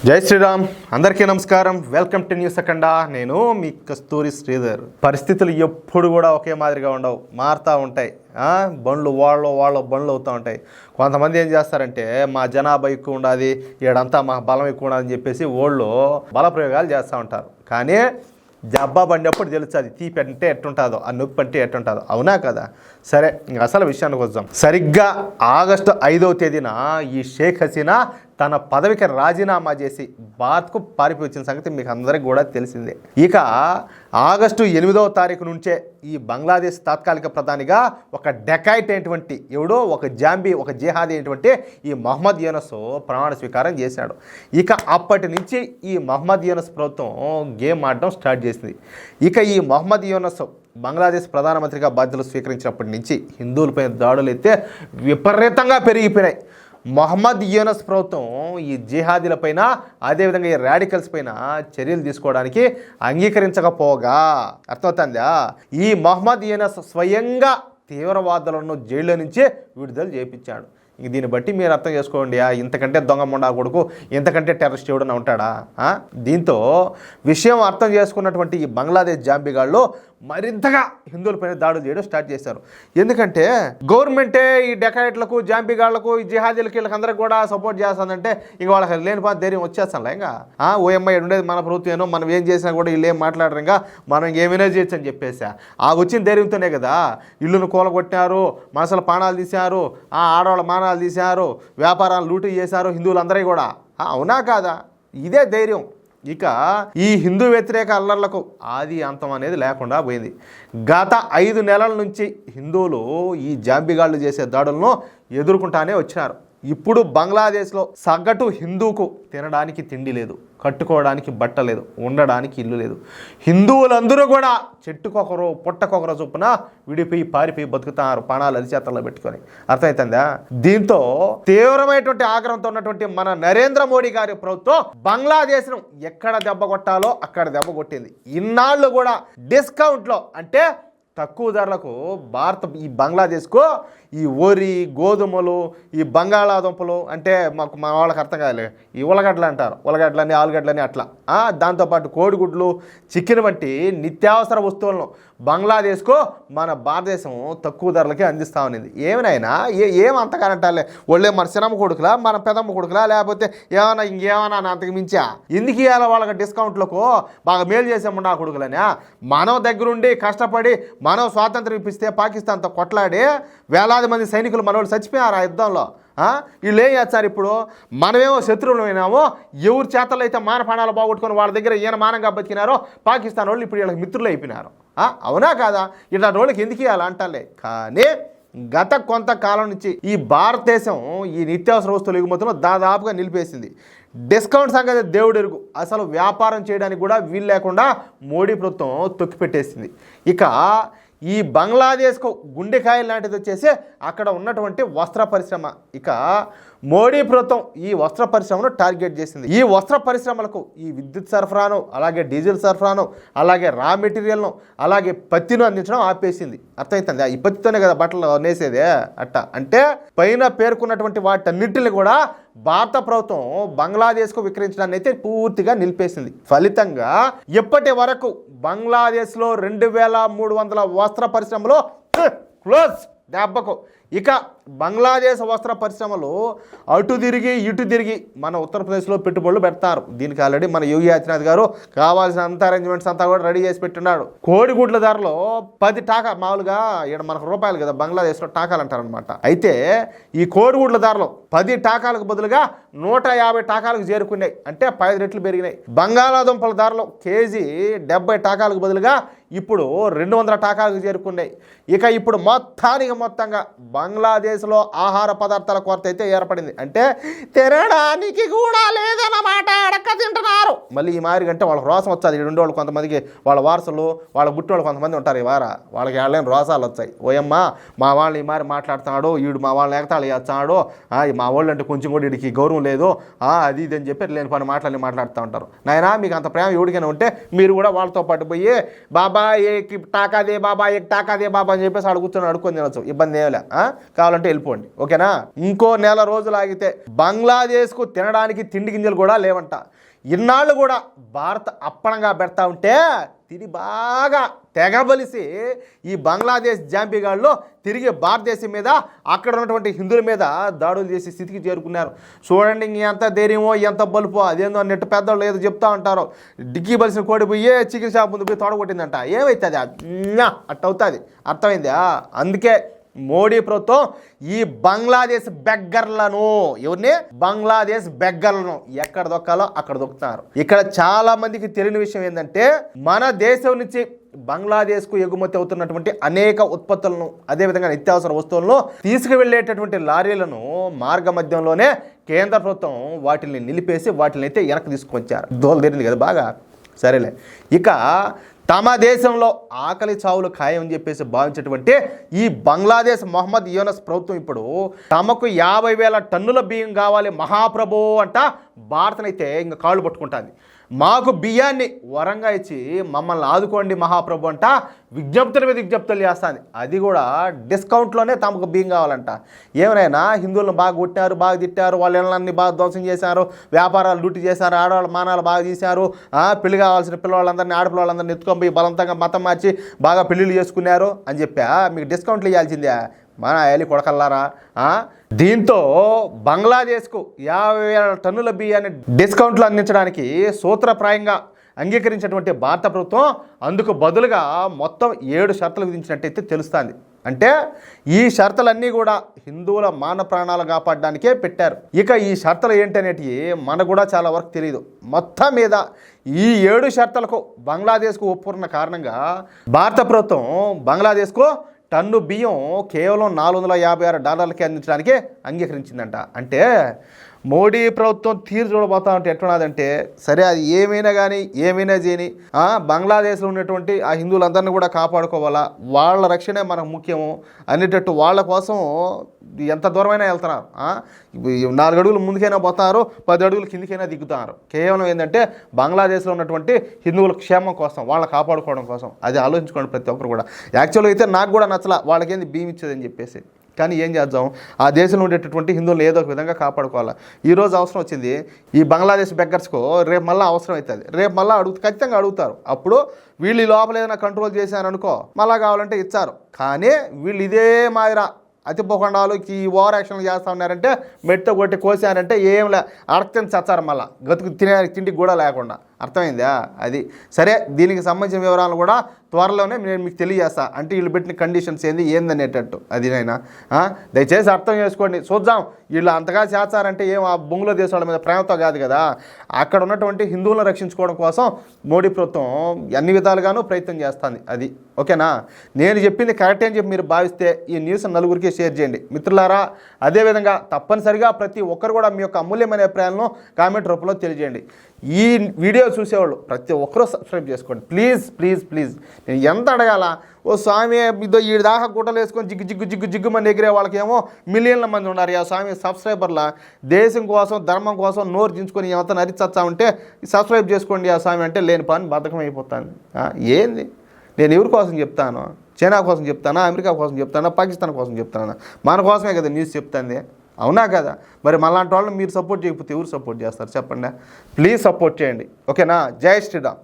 జై శ్రీరామ్. అందరికీ నమస్కారం. వెల్కమ్ టు న్యూస్ అఖండ. నేను మీ కస్తూరి శ్రీధర్. పరిస్థితులు ఎప్పుడు కూడా ఒకే మాదిరిగా ఉండవు, మారుతూ ఉంటాయి. బండ్లు వాళ్ళ బండ్లు అవుతూ ఉంటాయి. కొంతమంది ఏం చేస్తారంటే మా జనాభా ఎక్కువ ఉండాలి, ఈడంతా మా బలం ఎక్కువ ఉండాలని చెప్పేసి వాళ్ళు బలప్రయోగాలు చేస్తూ ఉంటారు. కానీ జబ్బా పడినప్పుడు తెలుస్తుంది తీపి అంటే ఎట్టుంటుందో, ఆ నొప్పి అంటే ఎట్టుంటుందో. అవునా కదా? సరే, ఇంక అసలు విషయానికి వద్దాం. సరిగ్గా ఆగస్టు 5వ తేదీన ఈ షేక్ హసీనా తన పదవికి రాజీనామా చేసి భారత్కు పారిపోయి వచ్చిన సంగతి మీకు అందరికీ కూడా తెలిసిందే. ఇక ఆగస్టు 8వ తారీఖు నుంచే ఈ బంగ్లాదేశ్ తాత్కాలిక ప్రధానిగా ఒక డెకాయిట్ అయినటువంటి ఎవడో ఒక జాంబీ, ఒక జిహాదీ అయినటువంటి ఈ మహమ్మద్ యూనస్ ప్రమాణ స్వీకారం చేశాడు. ఇక అప్పటి నుంచి ఈ మహమ్మద్ యూనస్ ప్రభుత్వం గేమ్ ఆడడం స్టార్ట్ చేసింది. ఇక ఈ మహమ్మద్ యూనస్ బంగ్లాదేశ్ ప్రధానమంత్రిగా బాధ్యతలు స్వీకరించినప్పటి నుంచి హిందువులపై దాడులు అయితే విపరీతంగా పెరిగిపోయినాయి. మహమ్మద్ యూనస్ ప్రభుత్వం ఈ జిహాదీలపైన, అదేవిధంగా ఈ రాడికల్స్ పైన చర్యలు తీసుకోవడానికి అంగీకరించకపోగా, అర్థమవుతుందా, ఈ మహమ్మద్ యూనస్ స్వయంగా తీవ్రవాదులను జైల్లో నుంచి విడుదల చేయించాడు. ఇంక దీన్ని బట్టి మీరు అర్థం చేసుకోండి, ఇంతకంటే దొంగ మొండా కొడుకు, ఇంతకంటే టెర్రరిస్ట్ ఎవడన్నా ఉంటాడా? దీంతో విషయం అర్థం చేసుకున్నటువంటి ఈ బంగ్లాదేశ్ జాంబీగాళ్ళు మరింతగా హిందువులపైన దాడులు చేయడం స్టార్ట్ చేశారు. ఎందుకంటే గవర్నమెంటే ఈ డెకాయిట్లకు, జాంబీగాళ్లకు, ఈ జిహాదీలకి వీళ్ళకందరికి కూడా సపోర్ట్ చేస్తుందంటే ఇంక వాళ్ళకి లేనిపోతే ధైర్యం వచ్చేస్తానులే. ఇంకా ఓఎంఐ ఉండేది మన ప్రభుత్వం, మనం ఏం చేసినా కూడా వీళ్ళు ఏం మాట్లాడరు, ఇంకా మనం ఏమైనా చేయొచ్చు అని చెప్పేసా ఆ వచ్చిన ధైర్యంతోనే కదా ఇల్లును కూలగొట్టినారు, మనసుల ప్రాణాలు తీశారు, ఆడవాళ్ళ మానాలు తీశారు, వ్యాపారాలు లూటీ చేశారు హిందువులందరూ కూడా. అవునా కాదా? ఇదే ధైర్యం. ఇక ఈ హిందూ వ్యతిరేక అల్లర్లకు ఆది అంతం అనేది లేకుండా పోయింది. గత 5 నెలల నుంచి హిందువులు ఈ జాంబీగాళ్ళు చేసే దాడులను ఎదుర్కొంటానే వచ్చినారు. ఇప్పుడు బంగ్లాదేశ్లో సగటు హిందూకు తినడానికి తిండి లేదు, కట్టుకోవడానికి బట్ట లేదు, ఉండడానికి ఇల్లు లేదు. హిందువులందరూ కూడా చెట్టుకొకరు పుట్టకొకరు చొప్పున విడిపోయి పారిపోయి బతుకుతున్నారు, ప్రాణాలు అరిచేతల్లో పెట్టుకొని. అర్థమవుతుందా? దీంతో తీవ్రమైనటువంటి ఆగ్రహంతో ఉన్నటువంటి మన నరేంద్ర మోడీ గారి ప్రభుత్వం బంగ్లాదేశ్ను ఎక్కడ దెబ్బ కొట్టాలో అక్కడ దెబ్బ కొట్టింది. ఇన్నాళ్ళు కూడా డిస్కౌంట్లో, అంటే తక్కువ ధరలకు ఈ బంగ్లాదేశ్కు ఈ వరి, గోధుమలు, ఈ బంగాళాదుంపలు, అంటే మా వాళ్ళకి అర్థం కాలే, ఈ ఉల్లగడ్డలు అంటారు, ఉల్లగడ్డలని, ఆలుగడ్డలని అట్లా, దాంతోపాటు కోడిగుడ్లు, చికెన్ వంటి నిత్యావసర వస్తువులను బంగ్లాదేశ్కు మన భారతదేశం తక్కువ ధరలకి అందిస్తూ ఉన్నది. ఏమైనా ఏమంతగానంటాలే, వాళ్ళే మన చిన్నమ్మ కొడుకులా, మన పెదమ్మ కొడుకులా, లేకపోతే ఇంకేమన్నా అంతకు మించా? ఎందుకు ఇవ్వాలి వాళ్ళకి డిస్కౌంట్లకు? బాగా మేలు చేసాము నా కొడుకులని. మనం దగ్గరుండి కష్టపడి మనం స్వాతంత్రం ఇప్పిస్తే పాకిస్తాన్తో కొట్లాడి వేలాది మంది సైనికులు మనోళ్ళు చచ్చిపోయారు ఆ యుద్ధంలో. వీళ్ళు ఏం చేస్తారు? ఇప్పుడు మనమేమో శత్రువులమైనామో, ఎవరి చేతల్లో అయితే మానపాణాలు బాగొట్టుకొని వాళ్ళ దగ్గర ఈయన మానంగా బతికినారో పాకిస్తాన్ వాళ్ళు ఇప్పుడు వీళ్ళకి మిత్రులు అయిపోయినారు. అవునా కాదా? ఇట్లాంటి వాళ్ళకి ఎందుకు ఇవ్వాలి అంటాలే. కానీ గత కొంతకాలం నుంచి ఈ భారతదేశం ఈ నిత్యావసర వస్తువుల ఎగుమతులు దాదాపుగా నిలిపేసింది. డిస్కౌంట్ సంగతి దేవుడు ఎరుగు. అసలు వ్యాపారం చేయడానికి కూడా వీలు లేకుండా మోడీ ప్రభుత్వం తొక్కిపెట్టేసింది. ఇక ఈ బంగ్లాదేశ్కు గుండెకాయలు లాంటిది వచ్చేసి అక్కడ ఉన్నటువంటి వస్త్ర పరిశ్రమ. ఇక మోడీ ప్రభుత్వం ఈ వస్త్ర పరిశ్రమను టార్గెట్ చేసింది. ఈ వస్త్ర పరిశ్రమలకు ఈ విద్యుత్ సరఫరాను, అలాగే డీజిల్ సరఫరాను, అలాగే రా మెటీరియల్ను, అలాగే పత్తిను అందించడం ఆపేసింది. అర్థమవుతుంది? ఈ పత్తితోనే కదా బట్టలు నేసేదే. అంటే పైన పేర్కొన్నటువంటి వాటన్నింటిని కూడా భారత ప్రభుత్వం బంగ్లాదేశ్కు విక్రయించడాన్ని అయితే పూర్తిగా నిలిపేసింది. ఫలితంగా ఇప్పటి వరకు బంగ్లాదేశ్లో 2300 వస్త్ర పరిశ్రమలు క్లోజ్ దెబ్బకు. ఇక బంగ్లాదేశ్ వస్త్ర పరిశ్రమలు అటు తిరిగి ఇటు తిరిగి మన ఉత్తరప్రదేశ్లో పెట్టుబడులు పెడతారు. దీనికి ఆల్రెడీ మన యోగి ఆదిత్యనాథ్ గారు కావాల్సిన అంత అరేంజ్మెంట్స్ అంతా కూడా రెడీ చేసి పెట్టున్నాడు. కోడిగుడ్ల ధరలో 10 టాకా, మామూలుగా ఇక్కడ మనకు రూపాయలు కదా, బంగ్లాదేశ్లో టాకాలు అంటారనమాట. అయితే ఈ కోడిగుడ్ల ధరలో 10 టాకాలకు బదులుగా 150 టాకాలకు చేరుకున్నాయి, అంటే 10 రెట్లు పెరిగినాయి. బంగాళాదుంపల ధరలో కేజీ 70 టాకాలకు బదులుగా ఇప్పుడు 200 టాకాలకు చేరుకున్నాయి. ఇక ఇప్పుడు మొత్తంగా బంగ్లాదేశ్లో ఆహార పదార్థాల కొరత అయితే ఏర్పడింది. అంటే తినడానికి కూడా లేదన్నమాట, అడక్క తింటున్నారు. మళ్ళీ ఈ మాదిరి అంటే వాళ్ళకి రోసం వచ్చాది. ఈ ఉండేవాళ్ళు కొంతమందికి వాళ్ళ వారసులు వాళ్ళ గుట్టోళ్ళు కొంతమంది ఉంటారు. ఈ వార వాళ్ళకి వాళ్ళని రోసాలు వచ్చాయి. ఓయమ్మ మా వాళ్ళు ఈ మాదిరి మాట్లాడుతున్నాడు, వీడు మా వాళ్ళని ఎగతాళి చేస్తున్నాడు, మా వాళ్ళు అంటే కొంచెం కూడా వీడికి గౌరవం లేదు, అది ఇది అని చెప్పి లేని పని మాట్లాడుతూ ఉంటారు. నాయనా మీకు అంత ప్రేమ ఎవడికైనా ఉంటే మీరు కూడా వాళ్ళతో పాటు పోయి బాబా ఏకి టాకాదే బాబా ఏకి టాకాదే బాబా అని చెప్పేసి అడుగుతుని అడుక్కొని తినొచ్చు, ఇబ్బంది ఏమిలే. కావాలంటే వెళ్ళిపోండి, ఓకేనా. ఇంకో నెల రోజులు ఆగితే బంగ్లాదేశ్కు తినడానికి తిండి గింజలు కూడా లేవంట. ఇన్నాళ్ళు కూడా భారత్ అప్పనంగా పెడతా ఉంటే తిరిగి బాగా తెగబలిసి ఈ బంగ్లాదేశ్ జాంబీగాళ్ళు తిరిగి భారతదేశం మీద అక్కడ ఉన్నటువంటి హిందువుల మీద దాడులు చేసి స్థితికి చేరుకున్నారు. చూడండి ఎంత ధైర్యమో ఎంత బలుపో, అదేందో నెట్టు పెద్దవాళ్ళు ఏదో చెప్తా ఉంటారు. డిక్కీ బలిసిన కోడి పోయి చికెన్ షాప్ ముందు పోయి తోడగొట్టిందంట. ఏమవుతుంది అట్ట అవుతుంది, అర్థమైందా? అందుకే మోడీ ప్రభుత్వం ఈ బంగ్లాదేశ్ బెగ్గర్లను, ఎవరిని? బంగ్లాదేశ్ బెగ్గర్లను ఎక్కడ దొక్కాలో అక్కడ దొక్కుతున్నారు. ఇక్కడ చాలా మందికి తెలియని విషయం ఏంటంటే మన దేశం నుంచి బంగ్లాదేశ్కు ఎగుమతి అవుతున్నటువంటి అనేక ఉత్పత్తులను, అదేవిధంగా నిత్యావసర వస్తువులను తీసుకువెళ్ళేటటువంటి లారీలను మార్గ మధ్యంలోనే కేంద్ర ప్రభుత్వం వాటిని నిలిపేసి వాటిని అయితే వెనక్కి తీసుకొచ్చారు. దోలు తెరింది కదా బాగా. సరేలే, ఇక తమ దేశంలో ఆకలి చావులు ఖాయం అని చెప్పేసి భావించేటువంటి ఈ బంగ్లాదేశ్ మొహమ్మద్ యూనస్ ప్రభుత్వం ఇప్పుడు తమకు 50,000 టన్నుల బియ్యం కావాలి మహాప్రభు అంట భారత్నైతే ఇంకా కాళ్ళు పట్టుకుంటుంది. మాకు బియ్యాన్ని వరంగా ఇచ్చి మమ్మల్ని ఆదుకోండి మహాప్రభు అంట విజ్ఞప్తుల మీద విజ్ఞప్తులు చేస్తుంది. అది కూడా డిస్కౌంట్లోనే తమకు బియ్యం కావాలంట. ఏమైనా హిందువులను బాగా కొట్టారు, బాగా తిట్టారు, వాళ్ళ ఇళ్ళన్నీ బాగా ధ్వంసం చేశారు, వ్యాపారాలు డ్యూటీ చేశారు, ఆడవాళ్ళ మానాలు బాగా తీశారు, పెళ్లి కావాల్సిన పిల్లవాళ్ళందరినీ ఆడపిల్లవాళ్ళందరినీ ఎత్తుకొని పోయి బలవంతంగా మతం మార్చి బాగా పెళ్ళిళ్ళు చేసుకున్నారు అని చెప్పా మీకు డిస్కౌంట్లు ఇవ్వాల్సిందే మన ఏలి కొడకల్లారా. దీంతో బంగ్లాదేశ్కు 50,000 టన్నుల బియ్యాన్ని డిస్కౌంట్లు అందించడానికి సూత్రప్రాయంగా అంగీకరించినటువంటి భారత ప్రభుత్వం అందుకు బదులుగా మొత్తం 7 షరతులు విధించినట్టయితే తెలుస్తుంది. అంటే ఈ షరతులన్నీ కూడా హిందువుల మాన ప్రాణాలు కాపాడడానికే పెట్టారు. ఇక ఈ షరతులు ఏంటనేటివి మనకు కూడా చాలా వరకు తెలియదు. మొత్తం మీద ఈ 7 షరతులకు బంగ్లాదేశ్కు ఒప్పుకున్న కారణంగా భారత ప్రభుత్వం బంగ్లాదేశ్కు టన్ను బియ్యం కేవలం $456 అందించడానికి అంగీకరించిందంట. అంటే మోడీ ప్రభుత్వం తీరు చూడబోతా ఉంటే ఎట్లున్నదంటే, సరే అది ఏమైనా కానీ ఏమైనా చేయని బంగ్లాదేశ్లో ఉన్నటువంటి ఆ హిందువులందరినీ కూడా కాపాడుకోవాలా, వాళ్ళ రక్షణే మనకు ముఖ్యము అనేటట్టు వాళ్ళ కోసం ఎంత దూరమైనా వెళ్తున్నారు. 4 అడుగులు ముందుకైనా పోతున్నారు, 10 అడుగులు కిందికైనా దిగుతున్నారు. కేవలం ఏంటంటే బంగ్లాదేశ్లో ఉన్నటువంటి హిందువుల క్షేమం కోసం, వాళ్ళని కాపాడుకోవడం కోసం. అది ఆలోచించుకోండి ప్రతి ఒక్కరు కూడా. యాక్చువల్గా అయితే నాకు కూడా నచ్చలా వాళ్ళకేంది బియ్యం ఇచ్చేదని చెప్పేసి. కానీ ఏం చేద్దాం, ఆ దేశంలో ఉండేటటువంటి హిందువులు ఏదో ఒక విధంగా కాపాడుకోవాలి. ఈరోజు అవసరం వచ్చింది ఈ బంగ్లాదేశ్ బెగ్గర్స్కు, రేపు మళ్ళీ అవసరం అవుతుంది, రేపు మళ్ళీ ఖచ్చితంగా అడుగుతారు. అప్పుడు వీళ్ళు లోపల ఏదైనా కంట్రోల్ చేశారనుకో మళ్ళీ కావాలంటే ఇచ్చారు. కానీ వీళ్ళు ఇదే మాదిరా అతిపోకుండా ఈ ఓవర్ యాక్షన్లు చేస్తూ ఉన్నారంటే, మెట్ట కొట్టి కోసారంటే ఏంలే అడగని చచ్చారు, మళ్ళీ గతుకు తిండికి కూడా లేకుండా. అర్థమైందా? అది సరే. దీనికి సంబంధించిన వివరాలు కూడా త్వరలోనే నేను మీకు తెలియజేస్తా. అంటే వీళ్ళు పెట్టిన కండిషన్స్ ఏందనేటట్టు. అది నైనా దయచేసి అర్థం చేసుకోండి. చూద్దాం వీళ్ళు అంతగా చేస్తారంటే ఏం ఆ బొంగులో దేశాల మీద ప్రేమతో కాదు కదా, అక్కడ ఉన్నటువంటి హిందువులను రక్షించుకోవడం కోసం మోడీ ప్రభుత్వం అన్ని విధాలుగానూ ప్రయత్నం చేస్తుంది. అది ఓకేనా. నేను చెప్పింది కరెక్ట్ అని చెప్పి మీరు భావిస్తే ఈ న్యూస్ నలుగురికి షేర్ చేయండి మిత్రులారా. అదేవిధంగా తప్పనిసరిగా ప్రతి ఒక్కరు కూడా మీ యొక్క అమూల్యమైన అభిప్రాయాలను కామెంట్ రూపంలో తెలియజేయండి. ఈ వీడియో చూసేవాళ్ళు ప్రతి ఒక్కరూ సబ్స్క్రైబ్ చేసుకోండి ప్లీజ్ ప్లీజ్ ప్లీజ్. నేను ఎంత అడగాల, ఓ స్వామి ఇదో ఈ దాకా గుట్టలు వేసుకొని జిగ్గుమని ఎగిరే వాళ్ళకేమో మిలియన్ల మంది ఉన్నారు. ఆ స్వామి సబ్స్క్రైబర్ల దేశం కోసం ధర్మం కోసం నోరు దించుకొని ఎంత నరిచచ్చా ఉంటే సబ్స్క్రైబ్ చేసుకోండి ఆ స్వామి అంటే లేని పని బద్ధకం అయిపోతాను. ఏంది, నేను ఎవరి కోసం చెప్తాను? చైనా కోసం చెప్తానా, అమెరికా కోసం చెప్తానా, పాకిస్తాన్ కోసం చెప్తానా? మన కోసమే కదా న్యూస్ చెప్తాంది, అవునా కదా? మరి మళ్ళాంటి వాళ్ళని మీరు సపోర్ట్ చేయకపోతే ఎవరు సపోర్ట్ చేస్తారు చెప్పండి? ప్లీజ్ సపోర్ట్ చేయండి, ఓకేనా? జై శ్రీరామ్.